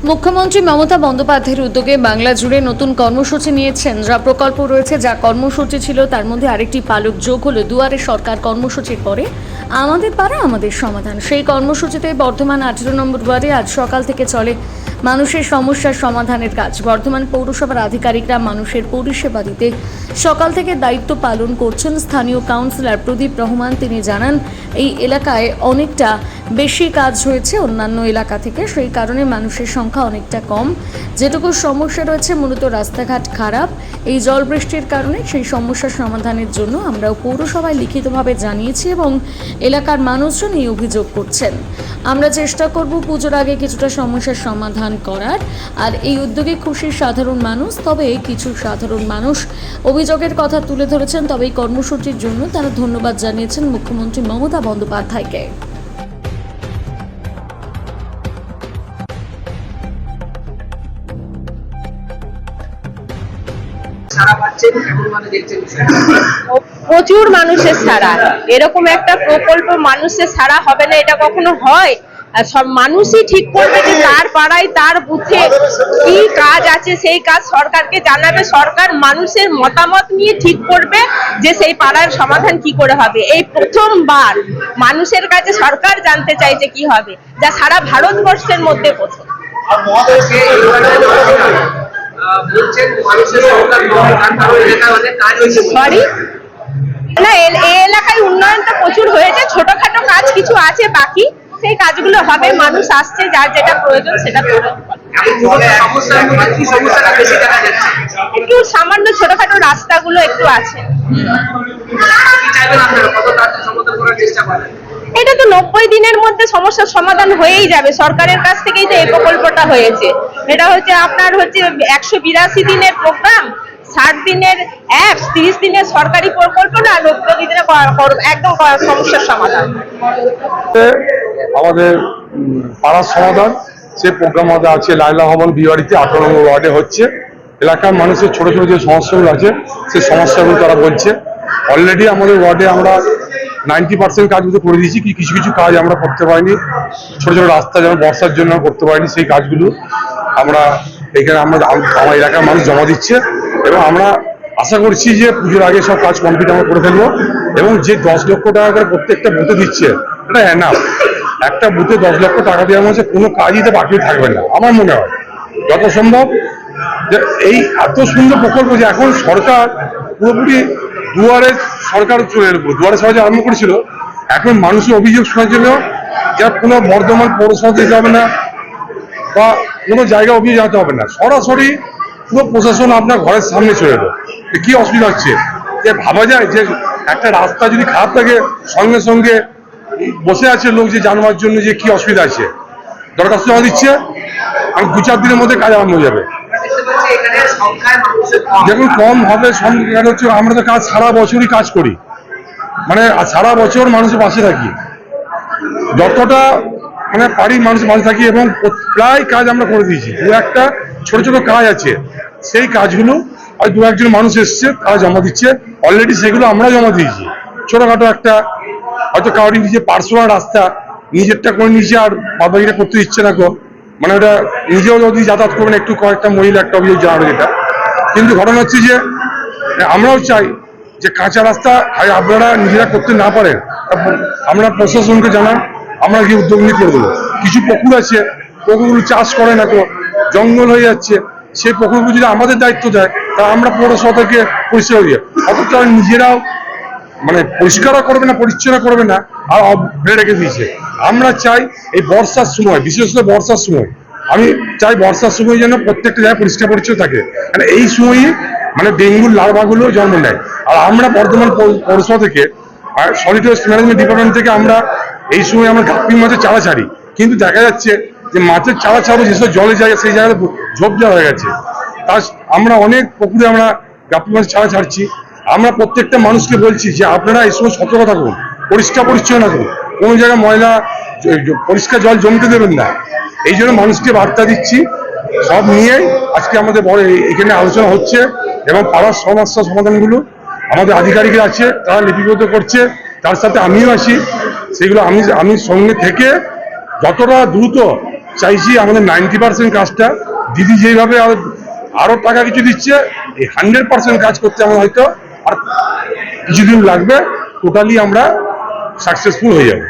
মুখ্যমন্ত্রী মমতা বন্দ্যোপাধ্যায়ের উদ্যোগে বাংলা জুড়ে নতুন কর্মসূচি নিয়েছেন। যা প্রকল্প রয়েছে, যা কর্মসূচি ছিল, তার মধ্যে আরেকটি পালক যোগ হলো দুয়ারে সরকার কর্মসূচির পরে আমাদের পাড়া আমাদের সমাধান। সেই কর্মসূচিতে বর্ধমান 18 নম্বর ওয়ার্ডে আজ সকাল থেকে চলে মানুষের সমস্যার সমাধানের কাজ। বর্ধমান পৌরসভার আধিকারিকরা মানুষের পরিষেবা দিতে সকাল থেকে দায়িত্ব পালন করছেন। স্থানীয় কাউন্সিলর প্রদীপ রহমান তিনি জানান, এই এলাকায় অনেকটা বেশি কাজ হয়েছে অন্যান্য এলাকা থেকে, সেই কারণে মানুষের সংখ্যা অনেকটা কম। যেটুকু সমস্যা রয়েছে মূলত রাস্তাঘাট খারাপ, এই জল বৃষ্টির কারণে সেই সমস্যার সমাধানের জন্য আমরাও পৌরসভায় লিখিতভাবে জানিয়েছি এবং এলাকার মানুষজন এই অভিযোগ করছেন। আমরা চেষ্টা করব পুজোর আগে কিছুটা সমস্যার সমাধান করার। আর এই উদ্যোগে খুশি সাধারণ মানুষ। তবে কিছু সাধারণ মানুষ অভিযোগের কথা তুলে ধরেছেন। তবে এই কর্মসূচির জন্য তারা ধন্যবাদ জানিয়েছেন মুখ্যমন্ত্রী মমতা বন্দ্যোপাধ্যায়কে। প্রচুর মানুষের সাড়া, এরকম একটা প্রকল্প মানুষের সাড়া হবে না এটা কখনো হয়? আর সব মানুষই ঠিক করবে যে তার পাড়ায় তার বুথে কি কাজ আছে, সেই কাজ সরকারকে জানাবে। সরকার মানুষের মতামত নিয়ে ঠিক করবে যে সেই পাড়ার সমাধান কি করে হবে। এই প্রথমবার মানুষের কাছে সরকার জানতে চাইছে কি হবে, যা সারা ভারতবর্ষের মধ্যে প্রথম। সরি না, এই এলাকায় উন্নয়নটা প্রচুর হয়েছে, ছোটখাটো কাজ কিছু আছে বাকি, সেই কাজগুলো হবে। মানুষ আসছে, যার যেটা প্রয়োজন সেটা একটু সামান্য ছোটখাটো রাস্তাগুলো একটু আছে। এটা তো 90 দিনের মধ্যে সমস্যার সমাধান হয়েই যাবে। সরকারের কাছ থেকেই তো এই প্রকল্পটা হয়েছে। এটা হচ্ছে আপনার 182 দিনের প্রোগ্রাম, 60 দিনের অ্যাপস, 30 দিনের সরকারি প্রকল্প না, 90 দিনের একদম সমস্যার সমাধান। আমাদের পাড়ার সমাধান সেই প্রোগ্রাম আমাদের আছে লাইলা ভবন বিহারিতে 18 নম্বর ওয়ার্ডে হচ্ছে। এলাকার মানুষের ছোট ছোট যে সমস্যাগুলো আছে সেই সমস্যাগুলো তারা বলছে। অলরেডি আমাদের ওয়ার্ডে আমরা 90% কাজগুলো করে দিয়েছি। কিছু কিছু কাজ আমরা করতে পারিনি, ছোট ছোট রাস্তা যেমন বর্ষার জন্য করতে পারিনি, সেই কাজগুলো আমরা এখানে আমার এলাকার মানুষ জমা দিচ্ছে এবং আমরা আশা করছি যে পুজোর আগে সব কাজ কমপ্লিট আমরা করে ফেলবো। এবং যে 10 লক্ষ টাকা করে প্রত্যেকটা বুথে দিচ্ছে, এটা এনাফ। একটা বুথে 10 লক্ষ টাকা দেওয়ার মধ্যে কোনো কাজই তো বাকি থাকবে না আমার মনে হয়। যত সম্ভব যে এই এত সুন্দর প্রকল্প যে এখন সরকার পুরোপুরি দুয়ারে সরকার চলে এলো, দুয়ারে সরকার আরম্ভ করেছিল। এখন মানুষের অভিযোগ শোনার জন্য যা কোনো বর্ধমান পৌরসভা যেতে হবে না বা কোনো জায়গায় অভিযোগ জানাতে হবে না, সরাসরি পুরো প্রশাসন আপনার ঘরের সামনে চলে এলো। কি অসুবিধা হচ্ছে যে ভাবা যায় যে একটা রাস্তা যদি খারাপ থাকে সঙ্গে সঙ্গে বসে আছে লোক যে জানবার জন্য যে কি অসুবিধা আছে, দরখাস্ত জমা দিচ্ছে, আর 2-4 দিনের মধ্যে কাজ আরম্ভ হয়ে যাবে। দেখুন কম হবে সংখ্যা হচ্ছে, আমরা তো কাজ সারা বছরই কাজ করি, মানে সারা বছর মানুষের পাশে থাকি, যতটা মানে পারি মানুষের পাশে থাকি এবং প্রায় কাজ আমরা করে দিয়েছি। দু একটা ছোট ছোট কাজ আছে, সেই কাজগুলো আর 2-1 জন মানুষ এসছে তারা জমা দিচ্ছে। অলরেডি সেগুলো আমরা জমা দিয়েছি। ছোটখাটো একটা হয়তো কাউরি নিজে পার্সোনাল রাস্তা নিজেরটা করে নিয়েছে আর বাবাইটা করতে দিচ্ছে না, মানে ওটা নিজেও যদি যাতায়াত করবেন একটু কয়েকটা মহিলা একটা অভিযোগ জানানো যেটা। কিন্তু ঘটনা হচ্ছে যে আমরাও চাই যে কাঁচা রাস্তা আপনারা নিজেরা করতে না পারেন, আমরা প্রশাসনকে জানান, আমরা কি উদ্যোগ নিয়ে করে দেবো। কিছু পুকুর আছে, পুকুরগুলো চাষ করে না, জঙ্গল হয়ে যাচ্ছে, সেই পুকুরগুলো যদি আমাদের দায়িত্ব দেয় তা আমরা পৌরসভা থেকে পরিষ্কার দিয়ে, অথচ নিজেরাও মানে পরিষ্কারও করবে না, পরিচ্ছন্ন করবে না, আর ফেলে রেখে দিয়েছে। আমরা চাই এই বর্ষার সময়, বিশেষ করে বর্ষার সময়, আমি চাই বর্ষার সময় যেন প্রত্যেকটা জায়গায় পরিষ্কার পরিচ্ছন্ন থাকে, কারণ এই সময়ই মানে ডেঙ্গুর লার্ভাগুলো জন্ম নেয়। আর আমরা বর্ধমান পৌরসভা থেকে আর সলিড ওয়েস্ট ম্যানেজমেন্ট ডিপার্টমেন্ট থেকে আমরা এই সময় আমরা গাপ্পি মাছের চারা ছাড়ি, কিন্তু দেখা যাচ্ছে যে মাছের চারা ছাড়াবো যেসব জলে যায় সেই জায়গায় ঝোপঝাড় হয়ে গেছে। তার আমরা অনেক পুকুরে আমরা গাপ্পি মাছের চারা ছাড়ছি। আমরা প্রত্যেকটা মানুষকে বলছি যে আপনারা এই সময় সতর্ক থাকুন, পরিষ্কার পরিচ্ছন্ন থাকুন, কোনো জায়গায় ময়লা পরিষ্কার জল জমতে দেবেন না। এই জন্য মানুষকে বার্তা দিচ্ছি। সব নিয়েই আজকে আমাদের বড় এখানে আলোচনা হচ্ছে এবং পাড়ার সমস্যা সমাধানগুলো আমাদের আধিকারিকরা আছে, তারা লিপিবদ্ধ করছে, তার সাথে আমিও আছি। সেগুলো আমি সঙ্গে থেকে যতটা দ্রুত চাইছি আমাদের 90% কাজটা দিদি যেভাবে আরো টাকা কিছু দিচ্ছে, এই 100% কাজ করতে আমার হয়তো আর কিছুদিন লাগবে, টোটালি আমরা সাকসেসফুল হয়ে যাবো।